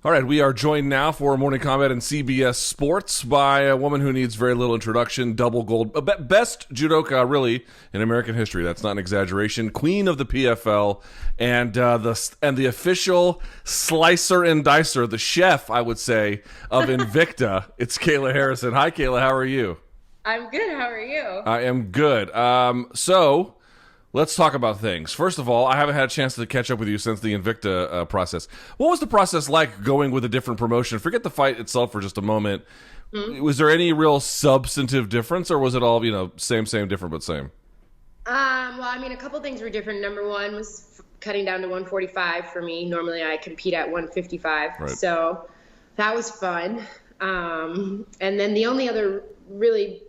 All right, we are joined now for Morning Kombat and CBS Sports by a woman who needs very little introduction, double gold, best judoka really in American history. That's not an exaggeration. Queen of the PFL and the official slicer and dicer, the chef, I would say, of Invicta. It's Kayla Harrison. Hi, Kayla. How are you? I'm good. How are you? I am good. So let's talk about things. First of all, I haven't had a chance to catch up with you since the Invicta process. What was the process like going with a different promotion? Forget the fight itself for just a moment. Mm-hmm. Was there any real substantive difference, or was it all, same, different, but same? Well, I mean, a couple things were different. Number one was cutting down to 145 for me. Normally I compete at 155. Right. So that was fun. And then the only other really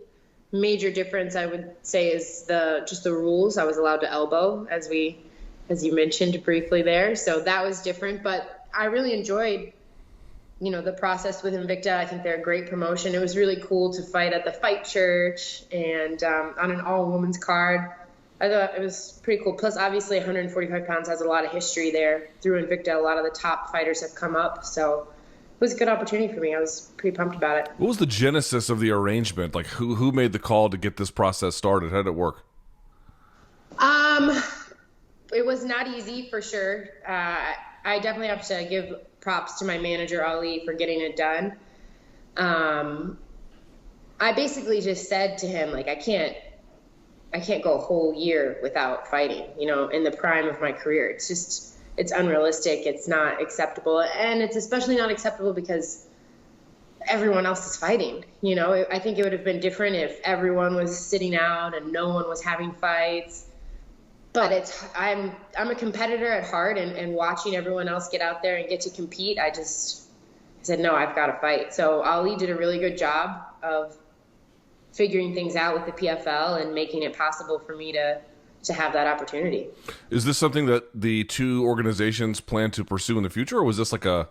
major difference I would say is just the rules. I was allowed to elbow, as you mentioned briefly there. So that was different, but I really enjoyed, the process with Invicta. I think they're a great promotion. It was really cool to fight at the Fight Church and on an all-women's card. I thought it was pretty cool. Plus, obviously, 145 pounds has a lot of history there. Through Invicta, a lot of the top fighters have come up, so it was a good opportunity for me. I was pretty pumped about it. What was the genesis of the arrangement? Like, who made the call to get this process started? How did it work? It was not easy, for sure. I definitely have to give props to my manager, Ali, for getting it done. I basically just said to him, like, I can't go a whole year without fighting, in the prime of my career. It's unrealistic. It's not acceptable. And it's especially not acceptable because everyone else is fighting. I think it would have been different if everyone was sitting out and no one was having fights. But I'm a competitor at heart, and watching everyone else get out there and get to compete, I said, no, I've got to fight. So Ali did a really good job of figuring things out with the PFL and making it possible for me to have that opportunity. Is this something that the two organizations plan to pursue in the future, or was this like a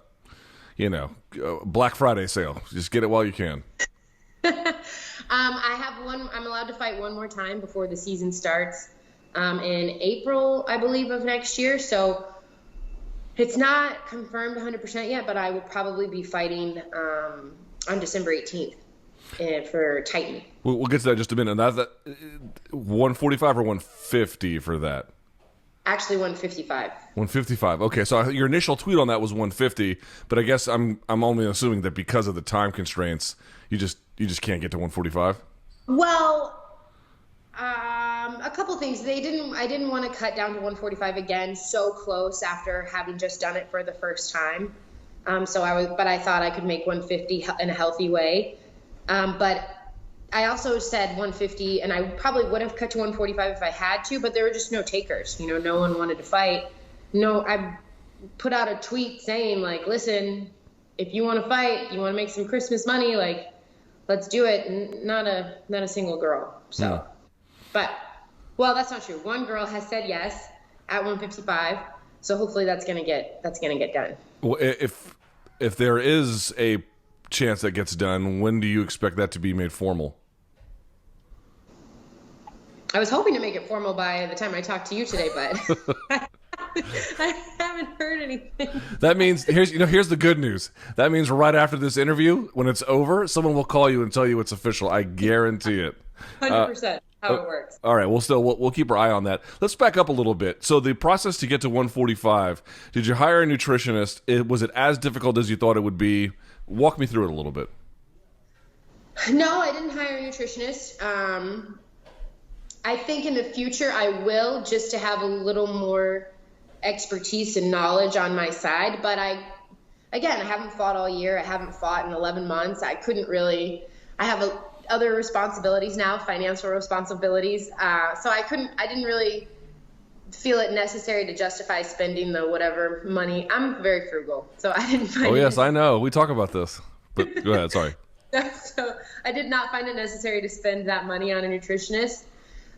Black Friday sale? Just get it while you can. I have one. I'm allowed to fight one more time before the season starts in April, I believe, of next year. So it's not confirmed 100% yet, but I will probably be fighting on December 18th. For Titan. We'll get to that in just a minute. That's that 145 or 150 for that? Actually, 155. 155. Okay, so your initial tweet on that was 150, but I guess I'm only assuming that because of the time constraints, you just can't get to 145. Well, a couple things. I didn't want to cut down to 145 again so close after having just done it for the first time. But I thought I could make 150 in a healthy way. But I also said 150, and I probably would have cut to 145 if I had to, but there were just no takers. No one wanted to fight. I put out a tweet saying, like, listen, if you want to fight, you want to make some Christmas money, like, let's do it. And not a single girl. So, yeah. But, well, that's not true. One girl has said yes at 155. So hopefully that's going to get done. Well, if there is a chance that gets done, when do you expect that to be made formal? I was hoping to make it formal by the time I talked to you today, but I haven't heard anything. That means here's the good news. That means right after this interview, when it's over, someone will call you and tell you it's official. I guarantee it. 100% how it works. All right. We'll keep our eye on that. Let's back up a little bit. So the process to get to 145, did you hire a nutritionist? Was it as difficult as you thought it would be? Walk me through it a little bit. No, I didn't hire a nutritionist. I think in the future I will, just to have a little more expertise and knowledge on my side. But I haven't fought all year. I haven't fought in 11 months. I have other responsibilities now, financial responsibilities. So I didn't really feel it necessary to justify spending the whatever money. I'm very frugal, so I didn't find yes, I know. We talk about this. But go ahead, sorry. So I did not find it necessary to spend that money on a nutritionist.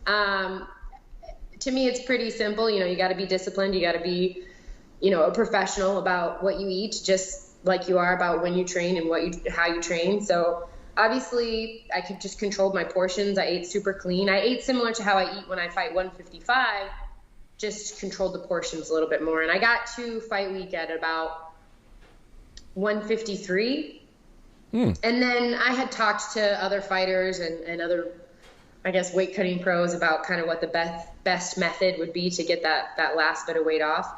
To me, it's pretty simple. You got to be disciplined. You got to be, a professional about what you eat, just like you are about when you train and how you train. So obviously I could just control my portions. I ate super clean. I ate similar to how I eat when I fight 155, just controlled the portions a little bit more. And I got to fight week at about 153. And then I had talked to other fighters and other, I guess, weight cutting pros about kind of what the best method would be to get that last bit of weight off.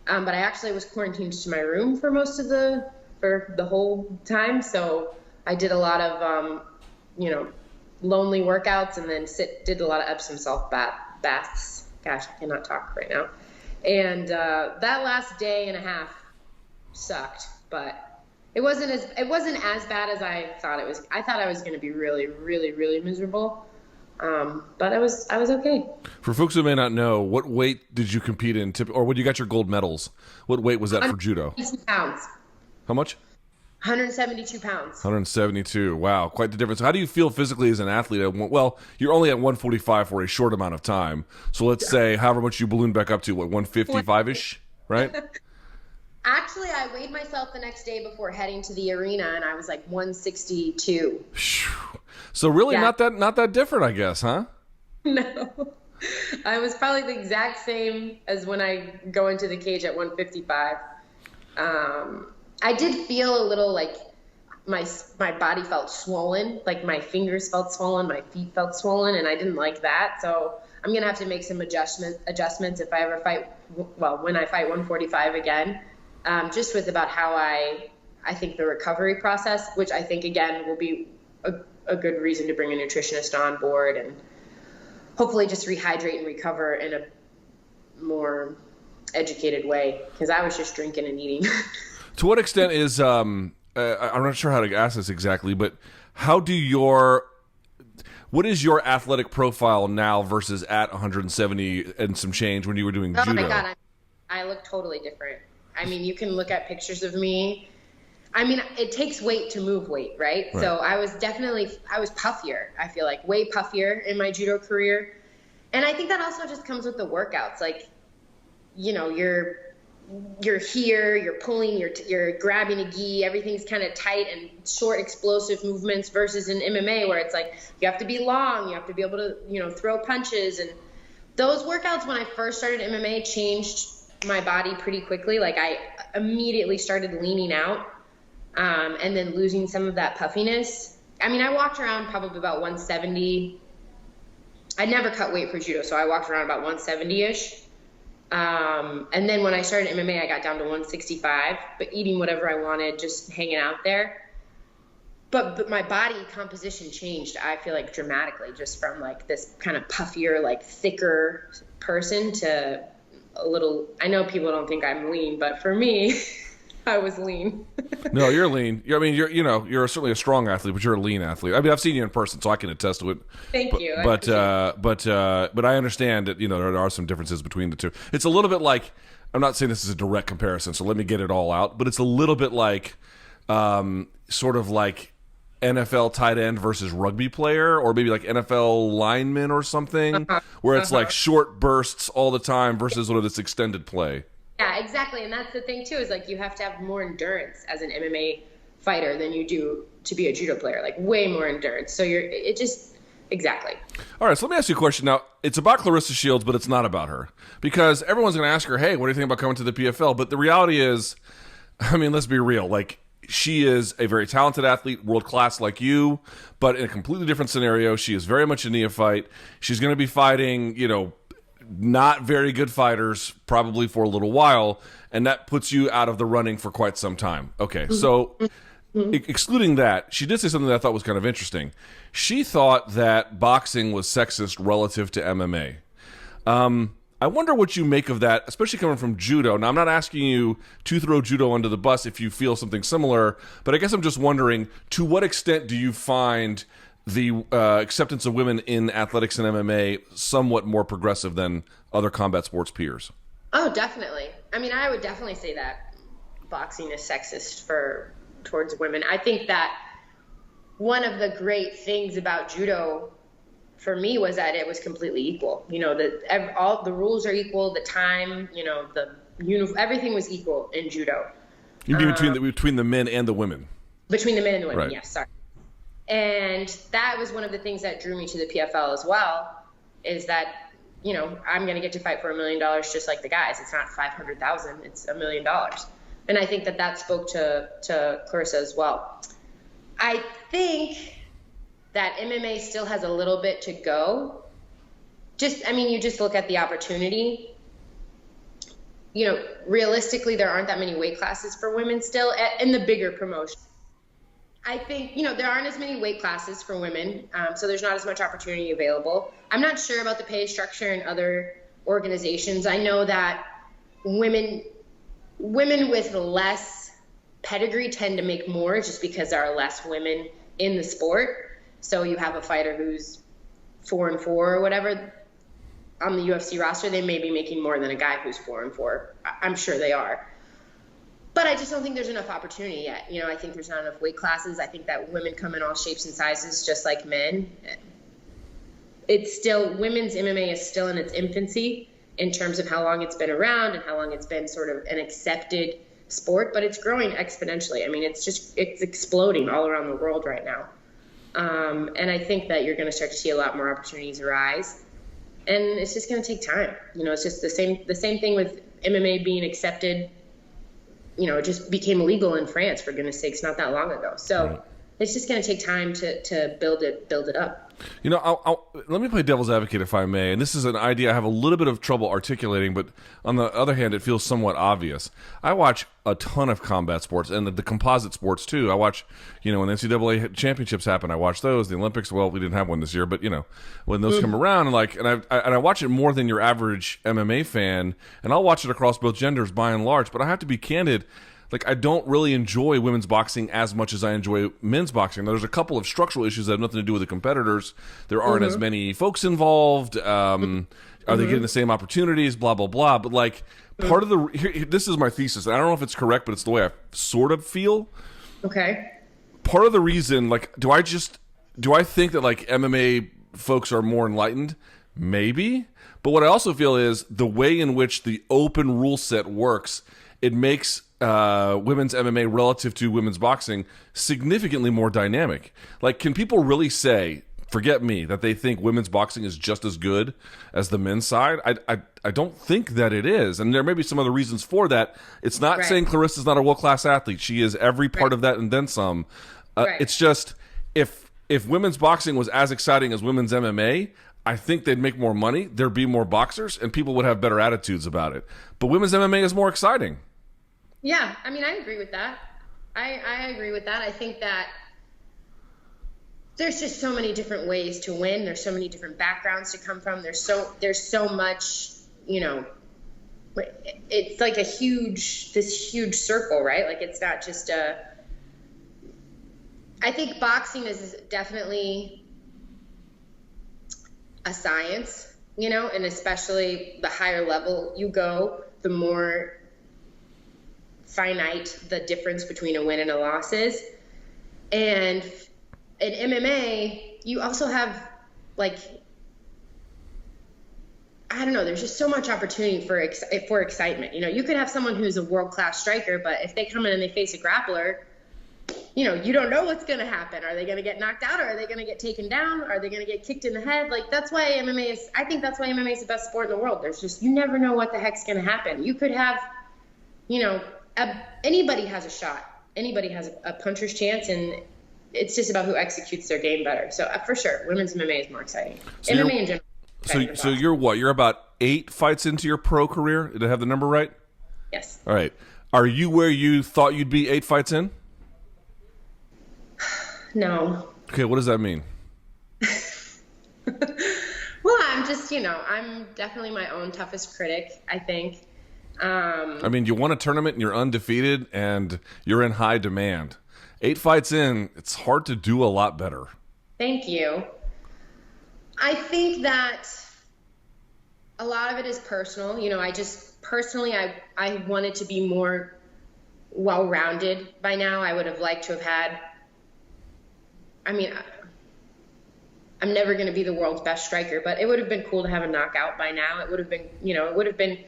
But I actually was quarantined to my room for the whole time. So I did a lot of, lonely workouts, and then did a lot of Epsom salt baths. Gosh, I cannot talk right now. And that last day and a half sucked, but it wasn't as bad as I thought it was. I thought I was going to be really, really, really miserable. But I was okay. For folks who may not know, what weight did you compete in, or when you got your gold medals? What weight was that for judo? 172 pounds. How much? 172 pounds. 172. Wow, quite the difference. How do you feel physically as an athlete? Well, you're only at 145 for a short amount of time. So let's say however much you balloon back up to, 155-ish, right? Actually, I weighed myself the next day before heading to the arena, and I was like 162. So really not that different, I guess, huh? No. I was probably the exact same as when I go into the cage at 155. I did feel a little like my body felt swollen, like my fingers felt swollen, my feet felt swollen, and I didn't like that. So I'm going to have to make some adjustments if I ever when I fight 145 again, just with about how I think the recovery process, which I think, again, will be a good reason to bring a nutritionist on board and hopefully just rehydrate and recover in a more educated way, because I was just drinking and eating. To what extent is I'm not sure how to ask this exactly, but what is your athletic profile now versus at 170 and some change when you were doing judo? Oh my God, I look totally different. I mean, you can look at pictures of me. I mean, it takes weight to move weight, right? So I was puffier. I feel like way puffier in my judo career. And I think that also just comes with the workouts. Like, you're here, you're pulling, you're grabbing a gi, everything's kind of tight and short, explosive movements, versus in MMA where it's like you have to be long, you have to be able to, throw punches. And those workouts when I first started MMA changed my body pretty quickly. Like I immediately started leaning out and then losing some of that puffiness. I mean, I walked around probably about 170. I never cut weight for judo, so I walked around about 170-ish. And then when I started MMA, I got down to 165, but eating whatever I wanted, just hanging out there. But my body composition changed, I feel like, dramatically, just from like this kind of puffier, like thicker person to a little, I know people don't think I'm lean, but for me, I was lean. No, you're lean. You're certainly a strong athlete, but you're a lean athlete. I mean, I've seen you in person, so I can attest to it. Thank you. But I understand that there are some differences between the two. It's a little bit like, I'm not saying this is a direct comparison, so let me get it all out. But it's a little bit like, sort of like NFL tight end versus rugby player, or maybe like NFL lineman or something, where it's like short bursts all the time versus sort of this extended play. Yeah, exactly. And that's the thing too, is like you have to have more endurance as an MMA fighter than you do to be a judo player, like way more endurance. So exactly. All right, so let me ask you a question. Now, it's about Clarissa Shields, but it's not about her, because everyone's going to ask her, hey, what do you think about coming to the PFL? But the reality is, I mean, let's be real. Like, she is a very talented athlete, world class like you, but in a completely different scenario. She is very much a neophyte. She's going to be fighting, not very good fighters probably for a little while, and that puts you out of the running for quite some time. Okay, so excluding that, she did say something that I thought was kind of interesting. She thought that boxing was sexist relative to MMA. I wonder what you make of that, especially coming from judo. Now, I'm not asking you to throw judo under the bus if you feel something similar, but I guess I'm just wondering, to what extent do you find the acceptance of women in athletics and MMA somewhat more progressive than other combat sports peers? Oh, definitely. I mean, I would definitely say that boxing is sexist towards women. I think that one of the great things about judo for me was that it was completely equal. All the rules are equal, the time, everything was equal in judo. You mean between the men and the women? Between the men and the women, right. Yes, sorry. And that was one of the things that drew me to the PFL as well, is that, I'm going to get to fight for $1 million just like the guys. It's not $500,000, it's $1 million. And I think that spoke to Clarissa as well. I think that MMA still has a little bit to go. You just look at the opportunity. Realistically, there aren't that many weight classes for women still in the bigger promotion. I think, there aren't as many weight classes for women, so there's not as much opportunity available. I'm not sure about the pay structure in other organizations. I know that women with less pedigree tend to make more just because there are less women in the sport. So you have a fighter who's 4-4 or whatever on the UFC roster, they may be making more than a guy who's 4-4. I'm sure they are. But I just don't think there's enough opportunity yet. I think there's not enough weight classes. I think that women come in all shapes and sizes just like men. Women's MMA is still in its infancy in terms of how long it's been around and how long it's been sort of an accepted sport, but it's growing exponentially. It's exploding all around the world right now. And I think that you're going to start to see a lot more opportunities arise. And it's just going to take time. It's just the same thing with MMA being accepted. It just became legal in France, for goodness sakes, not that long ago. So it's just going to take time to build it up. Let me play devil's advocate, if I may. And this is an idea I have a little bit of trouble articulating, but on the other hand, it feels somewhat obvious. I watch a ton of combat sports and the composite sports too. I watch, when the NCAA championships happen, I watch those. The Olympics, well, we didn't have one this year, but when those come around, and I watch it more than your average MMA fan, and I'll watch it across both genders by and large. But I have to be candid. I don't really enjoy women's boxing as much as I enjoy men's boxing. There's a couple of structural issues that have nothing to do with the competitors. There aren't as many folks involved. Are they getting the same opportunities? Blah, blah, blah. But part of this is my thesis. I don't know if it's correct, but it's the way I sort of feel. Okay. Part of the reason, do I think that MMA folks are more enlightened? Maybe. But what I also feel is the way in which the open rule set works, it makes women's MMA relative to women's boxing significantly more dynamic. Can people really say, forget me, that they think women's boxing is just as good as the men's side? I don't think that it is. And there may be some other reasons for that. It's not saying Clarissa's not a world-class athlete. She is every part of that and then some. It's just, if women's boxing was as exciting as women's MMA, I think they'd make more money, there'd be more boxers, and people would have better attitudes about it. But women's MMA is more exciting. Yeah, I agree with that. I agree with that. I think that there's just so many different ways to win. There's so many different backgrounds to come from. There's so much, it's like this huge circle, right? It's not just I think boxing is definitely a science, and especially the higher level you go, the more finite the difference between a win and a loss is. And in MMA, you also have there's just so much opportunity for excitement. You could have someone who's a world-class striker, but if they come in and they face a grappler, you don't know what's going to happen. Are they going to get knocked out, or are they going to get taken down? Are they going to get kicked in the head? that's why MMA is the best sport in the world. There's just, you never know what the heck's going to happen. You could have, anybody has a shot. Anybody has a puncher's chance, and it's just about who executes their game better. So for sure, women's MMA is more exciting. So MMA in general. So you're what? You're about 8 fights into your pro career? Did I have the number right? Yes. All right. Are you where you thought you'd be 8 fights in? No. Okay, what does that mean? Well, I'm just, I'm definitely my own toughest critic, I think. You won a tournament and you're undefeated and you're in high demand. 8 fights in, it's hard to do a lot better. Thank you. I think that a lot of it is personal. I wanted to be more well-rounded by now. I would have liked to have had, I'm never going to be the world's best striker, but it would have been cool to have a knockout by now. It would have been,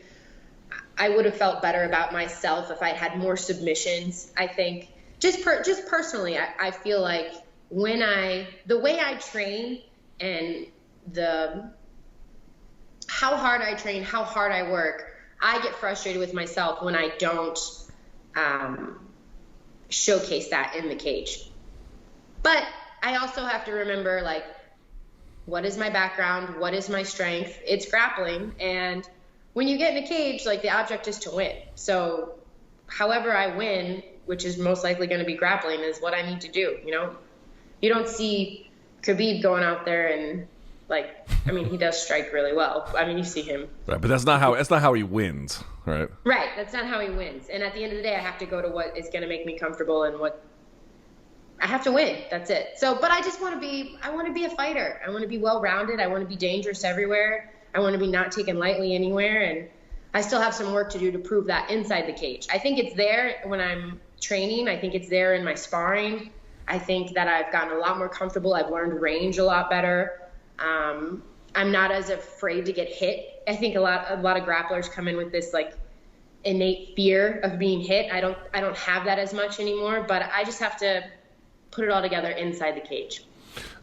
I would have felt better about myself if I had more submissions. I think just personally, I feel like the way I train and how hard I train, how hard I work, I get frustrated with myself when I don't um, showcase that in the cage. But I also have to remember, like, what is my background? What is my strength? It's grappling. And when you get in a cage, like, the object is to win. So however I win, which is most likely going to be grappling, is what I need to do. You know, you don't see Khabib going out there and, like, I mean, he does strike really well. I mean, you see him. Right, but that's not how he wins, right? Right, that's not how he wins. And at the end of the day, I have to go to what is going to make me comfortable and what I have to win. That's it. So, but I just want to be a fighter. I want to be well-rounded. I want to be dangerous everywhere. I want to be not taken lightly anywhere. And I still have some work to do to prove that inside the cage. I think it's there when I'm training. I think it's there in my sparring. I think that I've gotten a lot more comfortable. I've learned range a lot better. I'm not as afraid to get hit. I think a lot of grapplers come in with this, like, innate fear of being hit. I don't have that as much anymore, but I just have to put it all together inside the cage.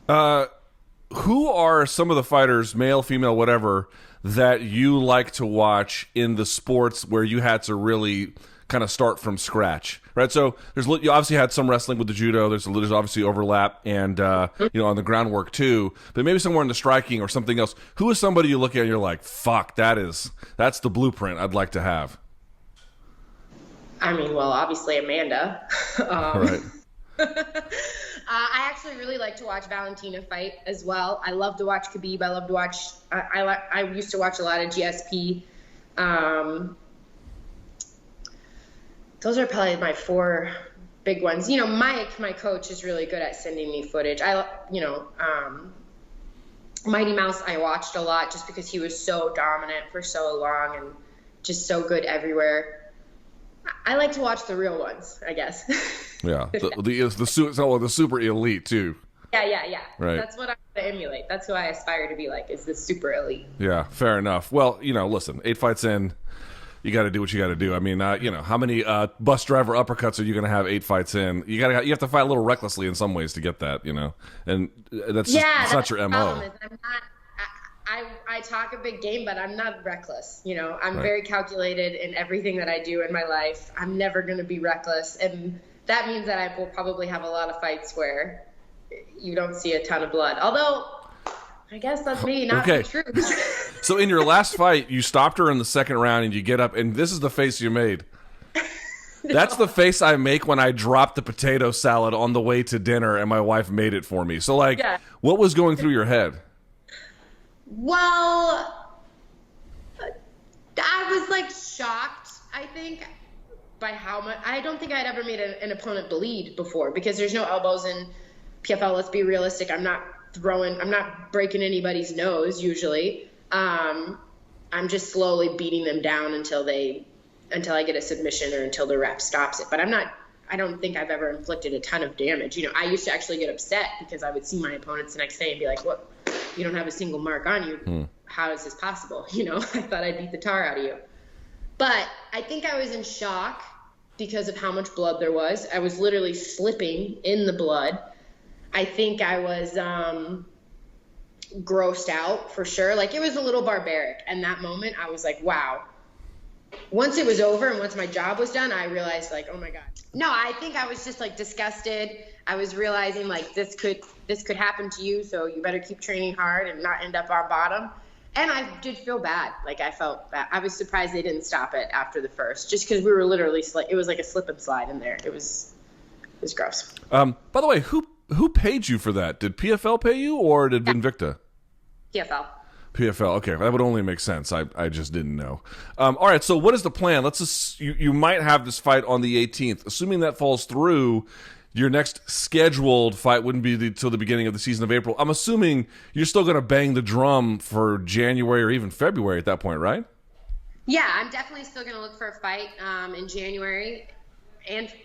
Who are some of the fighters, male, female, whatever, that you like to watch in the sports where you had to really kind of start from scratch, right? So you obviously had some wrestling with the judo. There's obviously overlap and on the groundwork too. But maybe somewhere in the striking or something else. Who is somebody you look at and you're like, fuck, that's the blueprint I'd like to have? I mean, well, obviously Amanda. Right. I actually really like to watch Valentina fight as well. I love to watch Khabib. I love to watch. I used to watch a lot of GSP. Those are probably my 4 big ones. You know, Mike, my coach, is really good at sending me footage. Mighty Mouse I watched a lot just because he was so dominant for so long and just so good everywhere. I like to watch the real ones, I guess. Yeah, the super elite too. Yeah. Right. That's what I want to emulate. That's who I aspire to be like, is the super elite. Yeah, fair enough. Well, listen, 8 fights in, you got to do what you got to do. I mean, how many bus driver uppercuts are you going to have 8 fights in? You have to fight a little recklessly in some ways to get that, and that's not your MO. I talk a big game, but I'm not reckless. I'm very calculated in everything that I do in my life. I'm never going to be reckless. And that means that I will probably have a lot of fights where you don't see a ton of blood. Although, I guess that's maybe not the truth. So in your last fight, you stopped her in the second round and you get up, and this is the face you made. No. That's the face I make when I drop the potato salad on the way to dinner and my wife made it for me. So, what was going through your head? Well, I was shocked, I think, by how much. I don't think I'd ever made an opponent bleed before because there's no elbows in PFL. Let's be realistic. I'm not breaking anybody's nose usually. I'm just slowly beating them down until I get a submission or until the ref stops it. But I don't think I've ever inflicted a ton of damage. I used to actually get upset because I would see my opponents the next day and be like, "What? You don't have a single mark on you. How is this possible?" I thought I beat the tar out of you. But I think I was in shock because of how much blood there was. I was literally slipping in the blood. I think I was grossed out for sure. It was a little barbaric. And that moment I was like, wow. Once it was over and once my job was done, I realized oh my God. No, I think I was just disgusted. I was realizing this could happen to you, so you better keep training hard and not end up on bottom. And I did feel bad. I felt bad. I was surprised they didn't stop it after the first, just because we were literally it was like a slip and slide in there. It was gross. By the way, who paid you for that? Did PFL pay you or did Invicta? PFL. PFL. Okay, that would only make sense. I just didn't know. All right, so what is the plan? You might have this fight on the 18th. Assuming that falls through, your next scheduled fight wouldn't be till the beginning of the season of April. I'm assuming you're still going to bang the drum for January or even February at that point, right? Yeah, I'm definitely still going to look for a fight in January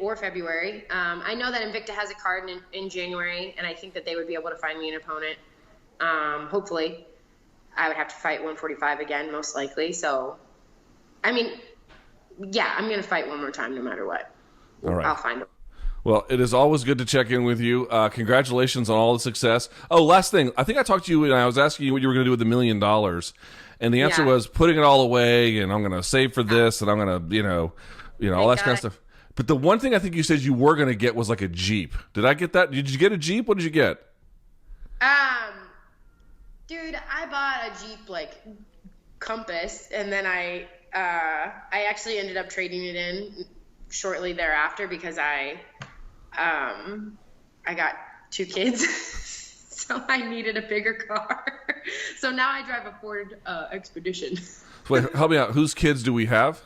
or February. I know that Invicta has a card in January, and I think that they would be able to find me an opponent. Hopefully. I would have to fight 145 again, most likely. So, I mean, yeah, I'm going to fight one more time no matter what. All right. I'll find him. Well, it is always good to check in with you. Congratulations on all the success. Oh, last thing. I think I talked to you and I was asking you what you were going to do with $1 million. And the answer was putting it all away and I'm going to save for this and I'm going to, all that kind of stuff. But the one thing I think you said you were going to get was like a Jeep. Did I get that? Did you get a Jeep? What did you get? Dude, I bought a Jeep like Compass, and then I actually ended up trading it in shortly thereafter because I got 2 kids, so I needed a bigger car. So now I drive a Ford Expedition. Wait, help me out. Whose kids do we have?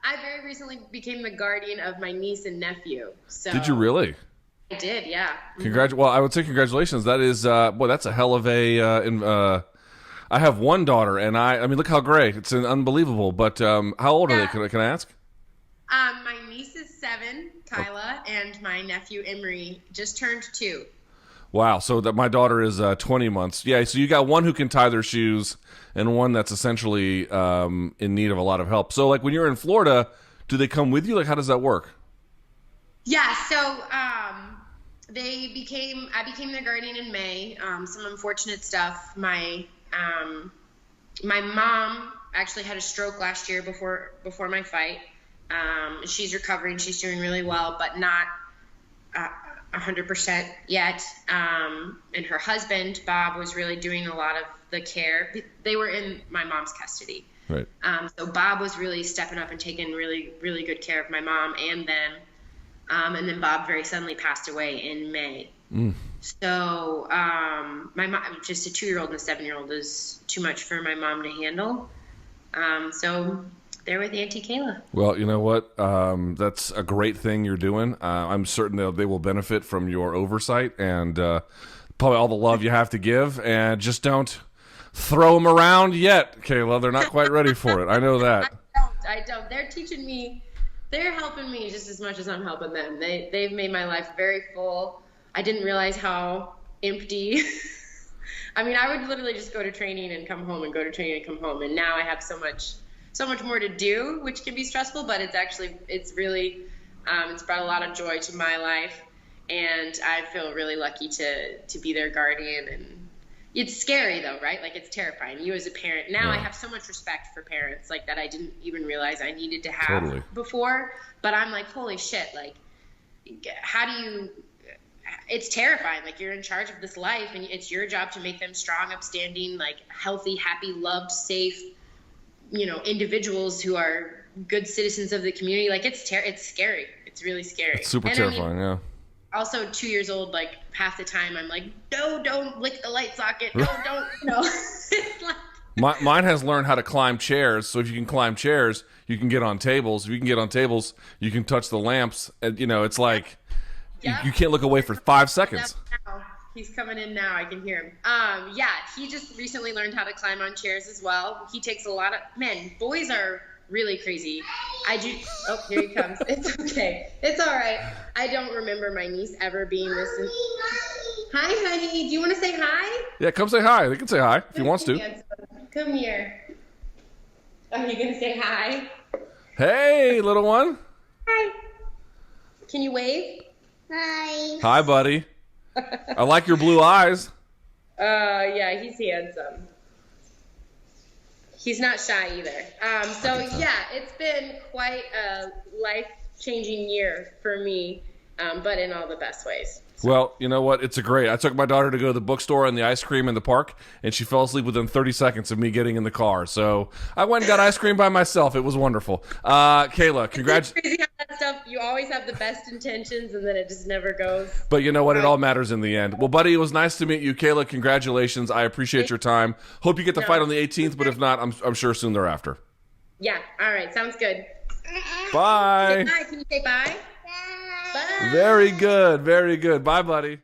I very recently became the guardian of my niece and nephew. So Did you really? I did, yeah. Well, I would say congratulations. That is, boy, that's a hell of a. I have one daughter, and I mean, look how great. It's unbelievable. But how old are they? Can I ask? My niece is 7, Kayla, and my nephew Emery just turned 2. Wow. So that my daughter is 20 months. Yeah. So you got one who can tie their shoes, and one that's essentially in need of a lot of help. So like when you're in Florida, do they come with you? Like how does that work? Yeah. So I became their guardian in May. Some unfortunate stuff. My mom actually had a stroke last year before my fight. She's recovering. She's doing really well, but not 100% yet. And her husband, Bob, was really doing a lot of the care. They were in my mom's custody. Right. So Bob was really stepping up and taking really, really good care of my mom and them. And then Bob very suddenly passed away in May. So my mom, just a 2-year-old and a 7-year-old is too much for my mom to handle. So they're with Auntie Kayla. Well, you know what? That's a great thing you're doing. I'm certain they will benefit from your oversight and probably all the love you have to give. And just don't throw them around yet, Kayla. They're not quite ready for it. I know that. I don't. They're teaching me. They're helping me just as much as I'm helping them. They've made my life very full. I didn't realize how empty. I mean, I would literally just go to training and come home and go to training and come home. And now I have so much more to do, which can be stressful, but it's really, it's brought a lot of joy to my life. And I feel really lucky to be their guardian. And it's scary though, right? Like it's terrifying. You as a parent, now I have so much respect for parents like that I didn't even realize I needed to have before. But I'm like, holy shit, like how do you, it's terrifying. Like you're in charge of this life and it's your job to make them strong, upstanding, like healthy, happy, loved, safe, individuals who are good citizens of the community. Like it's scary. It's really scary. It's super terrifying. Yeah. Also 2 years old, like half the time I'm like, no, don't lick the light socket. No, don't, It's like... Mine has learned how to climb chairs. So if you can climb chairs, you can get on tables. If you can get on tables, you can touch the lamps. And, it's like you can't look away for 5 seconds. He's coming in now. I can hear him. He just recently learned how to climb on chairs as well. He takes a lot of... boys are really crazy. Oh, here he comes. It's okay. It's all right. I don't remember my niece ever being this. Hi, honey. Do you want to say hi? Yeah, come say hi. They can say hi if he wants to. Come here. Are you going to say hi? Hey, little one. Hi. Can you wave? Hi. Hi, buddy. I like your blue eyes. Yeah, he's handsome. He's not shy either. It's been quite a life-changing year for me, but in all the best ways. So. Well, you know what? It's great. I took my daughter to go to the bookstore and the ice cream in the park, and she fell asleep within 30 seconds of me getting in the car. So I went and got ice cream by myself. It was wonderful. Kayla, congratulations. It's crazy how that stuff, you always have the best intentions, and then it just never goes. But you know what? It all matters in the end. Well, buddy, it was nice to meet you. Kayla, congratulations. I appreciate your time. Hope you get the fight on the 18th, but if not, I'm sure soon thereafter. Yeah. All right. Sounds good. Bye. Say bye. Can you say bye? Bye. Very good. Very good. Bye, buddy.